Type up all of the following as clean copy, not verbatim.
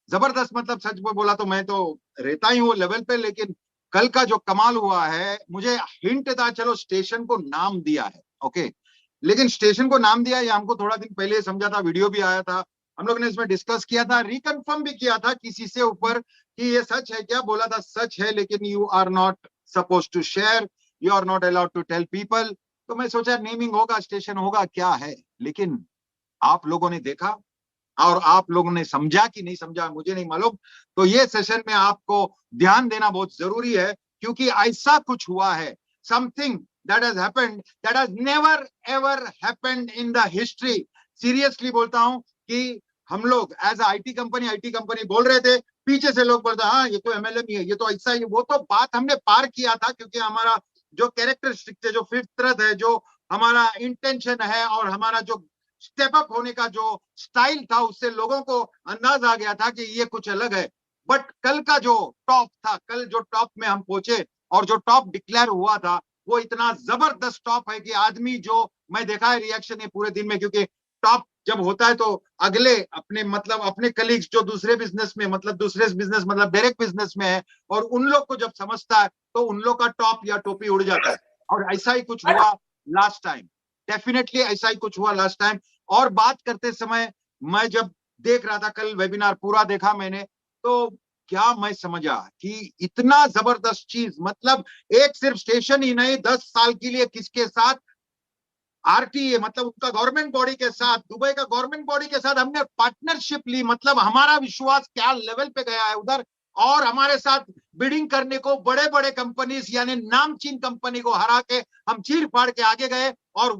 जबरदस्त, मतलब सच में बोला तो मैं तो रहता ही हूँ लेवल पे, लेकिन कल का जो कमाल हुआ है, मुझे हिंट था, चलो स्टेशन को नाम दिया है, ओके, लेकिन स्टेशन को नाम दिया ये हमको थोड़ा दिन पहले समझा था, वीडियो भी आया था, हम लोग ने इसमें डिस्कस किया था, रिकन्फर्म भी किया था किसी से ऊपर कि ये सच है क्या, बोला था सच है, लेकिन you are not suppose to share, you are not allowed to tell people. तो मैं सोचा नेमिंग होगा, स्टेशन होगा, क्या है, लेकिन आप लोगों ने देखा और आप लोगों ने समझा कि नहीं समझा मुझे नहीं मालूम। तो ये सेशन में आपको ध्यान देना बहुत जरूरी है, क्योंकि ऐसा कुछ हुआ है, something that has happened, that has never ever happened in the history. Seriously बोलता हूं कि हम लोग एज आईटी कंपनी बोल रहे थे, पीछे से लोग बोलते हाँ ये तो एमएलएम ही है, ये तो ऐसा ही, वो तो बात हमने पार किया था, क्योंकि हमारा जो कैरेक्टरिस्टिक थे, जो फितरत है, जो हमारा इंटेंशन है, और हमारा जो स्टेप अप होने का जो स्टाइल था, उससे लोगों को अंदाज आ गया था कि ये कुछ अलग है। बट कल का जो टॉप था, कल जो टॉप में हम पहुंचे और जो टॉप डिक्लेयर हुआ था, वो इतना जबरदस्त टॉप है कि आदमी जो मैं देखा है रिएक्शन ये पूरे दिन में, क्योंकि टॉप जब होता है तो अगले अपने मतलब अपने कलीग्स जो दूसरे बिजनेस में मतलब दूसरे बिजनेस मतलब डायरेक्ट बिजनेस में है, और उन लोग को जब समझता है तो उन लोग का टॉप या टोपी उड़ जाता है। और ऐसा ही कुछ हुआ लास्ट टाइम, डेफिनेटली ऐसा ही कुछ हुआ लास्ट टाइम। और बात करते समय मैं जब देख रहा था, कल वेबिनार पूरा देखा मैंने, तो क्या मैं समझा कि इतना जबरदस्त चीज, मतलब एक सिर्फ स्टेशन ही नहीं, 10 साल के लिए किसके साथ, आरटीए मतलब उनका गवर्नमेंट बॉडी के साथ, दुबई का गवर्नमेंट बॉडी के साथ हमने पार्टनरशिप ली, मतलब हमारा विश्वास क्या लेवल पे गया है उधर। और हमारे साथ बिडिंग करने को बड़े बड़े कंपनीज यानी नामचीन कंपनी को हरा के हम चीर फाड़ के आगे गए, और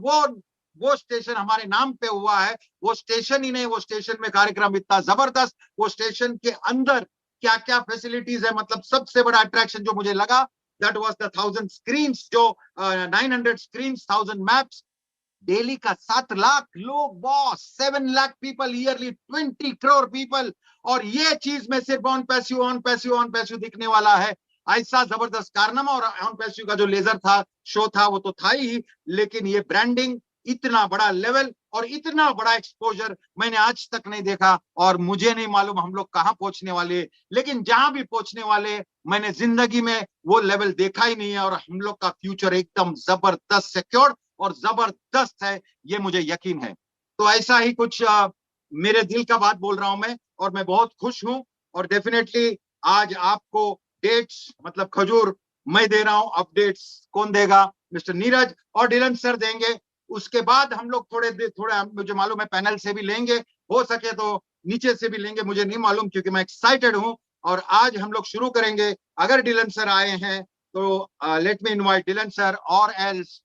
वो स्टेशन हमारे नाम पे हुआ है। वो स्टेशन ही नहीं, वो स्टेशन में कार्यक्रम इतना जबरदस्त, वो स्टेशन के अंदर क्या क्या फैसिलिटीज है, मतलब सबसे बड़ा अट्रैक्शन जो मुझे लगा, दैट वाज द 1000 स्क्रीन, जो 900 स्क्रीन, 1000 मैप्स, डेली का 7 लाख लोग boss, 7 lakh people yearly, 20 crore people. और ये चीज में सिर्फ on passive on passive on passive दिखने वाला है, ऐसा जबरदस्त कारनामा। और ऑन पैसिव का जो लेजर था, शो था, वो तो था ही, लेकिन ये ब्रांडिंग, इतना बड़ा लेवल और इतना बड़ा एक्सपोजर मैंने आज तक नहीं देखा। और मुझे नहीं मालूम हम लोग कहां पहुंचने वाले, लेकिन जहां भी पहुंचने वाले, मैंने जिंदगी में वो लेवल देखा ही नहीं है। और हम लोग का फ्यूचर एकदम जबरदस्त सिक्योर और जबरदस्त है, ये मुझे यकीन है। तो ऐसा ही कुछ मेरे दिल का बात बोल रहा हूं मैं, और मैं बहुत खुश हूं। और डेफिनेटली आज आपको डेट्स मतलब खजूर मैं दे रहा हूं, अपडेट्स कौन देगा, मिस्टर नीरज और डिलन सर देंगे। उसके बाद हम लोग थोड़ा मुझे मालूम है पैनल से भी लेंगे, हो सके तो नीचे से भी लेंगे, मुझे नहीं मालूम, क्योंकि मैं एक्साइटेड हूं। और आज हम लोग शुरू करेंगे, अगर डिलन सर आए हैं तो let me invite Dylan sir, और else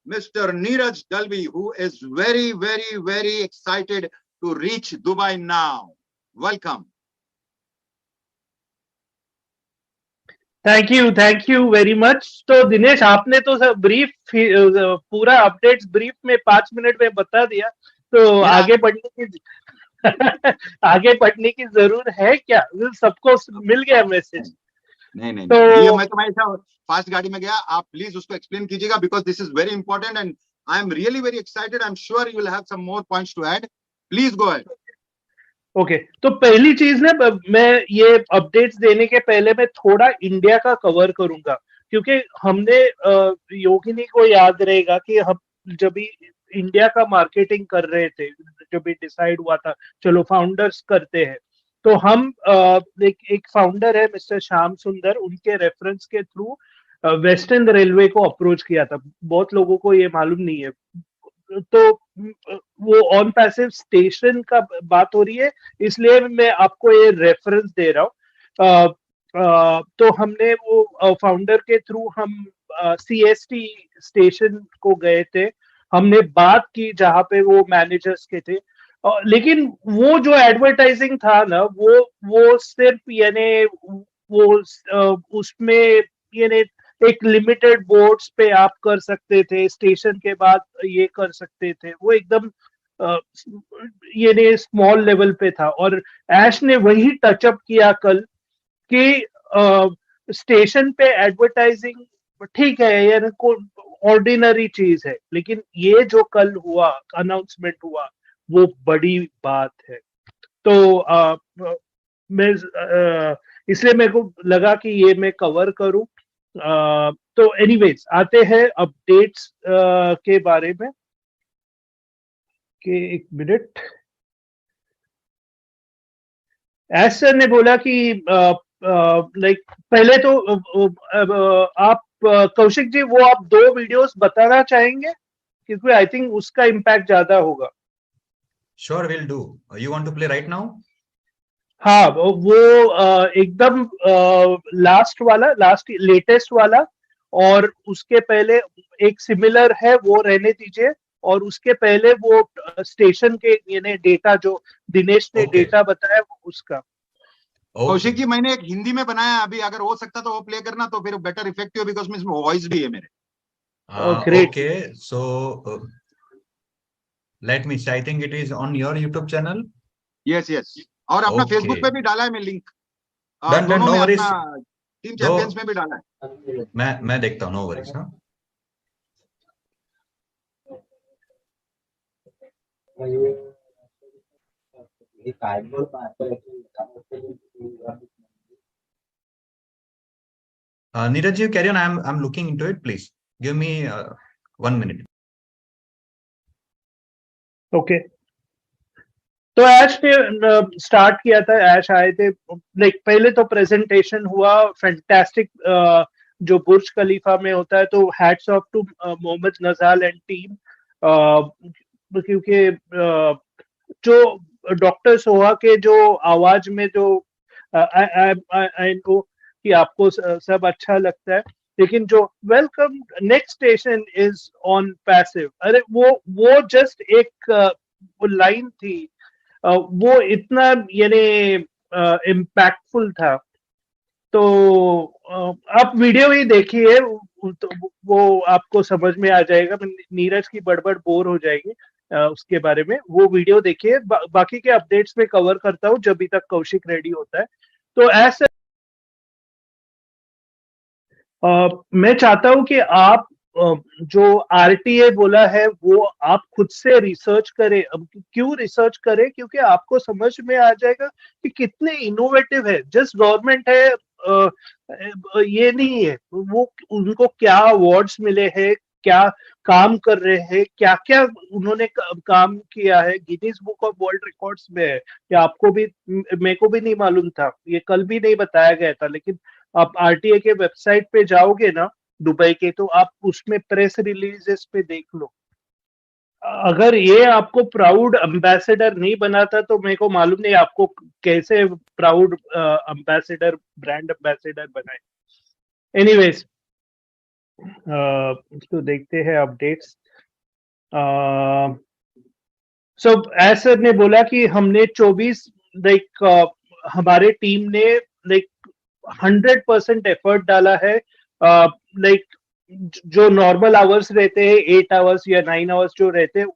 Mr. Neeraj Dalvi, who is very, very, very excited to reach Dubai now. Welcome. Thank you very much. तो दिनेश, आपने तो ब्रीफ पूरा अपडेट्स ब्रीफ में 5 मिनट में बता दिया, तो Yeah. आगे बढ़ने की आगे बढ़ने की जरूरत है क्या? सबको मिल गया मैसेज? नहीं नहीं तो नहीं, ये मैं तो ऐसा फास्ट गाड़ी में गया, आप प्लीज उसको एक्सप्लेन कीजिएगा, because this is very important and I am really very excited, I am sure you will have some more points to add, please go ahead. Okay, तो पहली चीज ना, मैं ये अपडेट्स देने के पहले मैं थोड़ा इंडिया का कवर करूंगा, क्योंकि हमने योगिनी को याद रहेगा कि हम जब भी इंडिया का मार्केटिंग कर रहे थे, जब भी डिसाइड हुआ था चलो फाउंडर्स करते हैं, तो हम एक फाउंडर है मिस्टर श्याम सुंदर, उनके रेफरेंस के थ्रू वेस्टर्न रेलवे को अप्रोच किया था। बहुत लोगों को ये मालूम नहीं है। तो वो ऑन पैसिव स्टेशन का बात हो रही है, इसलिए मैं आपको ये रेफरेंस दे रहा हूँ। तो हमने वो फाउंडर के थ्रू हम सीएसटी स्टेशन को गए थे, हमने बात की जहाँ पे वो मैनेजर्स के थे। लेकिन वो जो एडवर्टाइजिंग था ना, वो सिर्फ यानी उसमें यानी एक लिमिटेड बोर्ड्स पे आप कर सकते थे, स्टेशन के बाद ये कर सकते थे, वो एकदम ये स्मॉल लेवल पे था। और ऐश ने वही टचअप किया कल कि स्टेशन पे एडवर्टाइजिंग ठीक है यार, को ऑर्डिनरी चीज है, लेकिन ये जो कल हुआ अनाउंसमेंट हुआ वो बड़ी बात है। तो इसलिए मेरे को लगा कि ये मैं कवर करूं। तो एनीवेज आते हैं अपडेट्स के बारे में कि एक मिनट। एस सर ने बोला कि लाइक पहले तो आप कौशिक जी वो आप 2 वीडियोस बताना चाहेंगे क्योंकि आई थिंक उसका इम्पैक्ट ज्यादा होगा। Sure, will do. You want to play right now? हाँ वो एकदम लास्ट लेटेस्ट वाला और उसके पहले एक सिमिलर है वो रहने दीजिए और उसके पहले वो स्टेशन के यानी डेटा जो दिनेश ने डेटा बताया उसका। कौशिक जी मैंने एक हिंदी में बनाया अभी, अगर हो सकता तो वो प्ले करना तो फिर बेटर इफेक्टिव बिकॉज में इसमें वॉइस भी है मेरे। Okay, so let me see. I think it is on your YouTube channel. Yes. और अपना फेसबुक पे भी डाला है मैं लिंक। दोनों में अपना टीम चैंपियंस में भी डाला है। मैं देखता हूँ, नो वरीज। हाँ Neeraj ji, carry on. I'm looking into it. Please give me 1 minute. Okay तो ऐश ने स्टार्ट किया था, ऐश आए थे लाइक पहले तो प्रेजेंटेशन हुआ फैंटास्टिक जो बुर्ज खलीफा में होता है, तो hats off to Mohammed Najal and team क्योंकि जो डॉक्टर सोहा के जो आवाज में जो आई नो कि आपको सब अच्छा लगता है, लेकिन जो welcome next station is on passive, अरे वो जस्ट एक लाइन थी, वो इतना यानी इम्पैक्टफुल था। तो आप वीडियो ही देखिए तो वो आपको समझ में आ जाएगा। नीरज की बड़बड़ बोर हो जाएगी उसके बारे में, वो वीडियो देखिए। बाकी के अपडेट्स में कवर करता हूँ जब तक कौशिक रेडी होता है। तो ऐसे मैं चाहता हूं कि आप जो आरटीए बोला है वो आप खुद से रिसर्च करें। अब क्यों रिसर्च करें? क्योंकि आपको समझ में आ जाएगा कि कितने इनोवेटिव है। जस्ट गवर्नमेंट है ये नहीं है, वो उनको क्या अवार्ड्स मिले हैं, क्या काम कर रहे हैं, क्या क्या उन्होंने काम किया है, Guinness book of world records में है। ये आपको भी, मेरे को भी नहीं मालूम था, ये कल भी नहीं बताया गया था, लेकिन आप आरटीए के वेबसाइट पे जाओगे ना दुबई के, तो आप उसमें प्रेस रिलीजेस पे देख लो। अगर ये आपको प्राउड एम्बेसडर नहीं बनाता तो मेरे को मालूम नहीं आपको कैसे प्राउड एम्बेसडर, ब्रांड एम्बेसडर बनाए। एनीवेज तो देखते हैं अपडेट्स। सो ऐसर ने बोला कि हमने 24 लाइक हमारे टीम ने लाइक 100% एफर्ट डाला है। लाइक जो नॉर्मल आवर्स रहते हैं 8 आवर्स या 9 आवर्स जो रहते हैं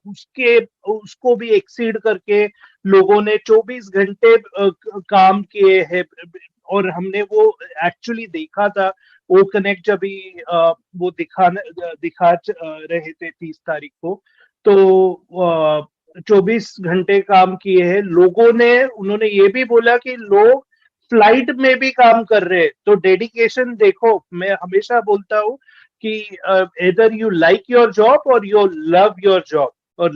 उसको भी एक्सीड करके लोगों ने 24 घंटे काम किए हैं। और हमने वो एक्चुअली देखा था, वो कनेक्ट जब वो दिखा रहे थे 30 तारीख को, तो 24 घंटे काम किए हैं लोगों ने। उन्होंने ये भी बोला कि लोग फ्लाइट में भी काम कर रहे हैं, तो डेडिकेशन देखो। मैं हमेशा बोलता हूँ कि either you like your job or you love your job, और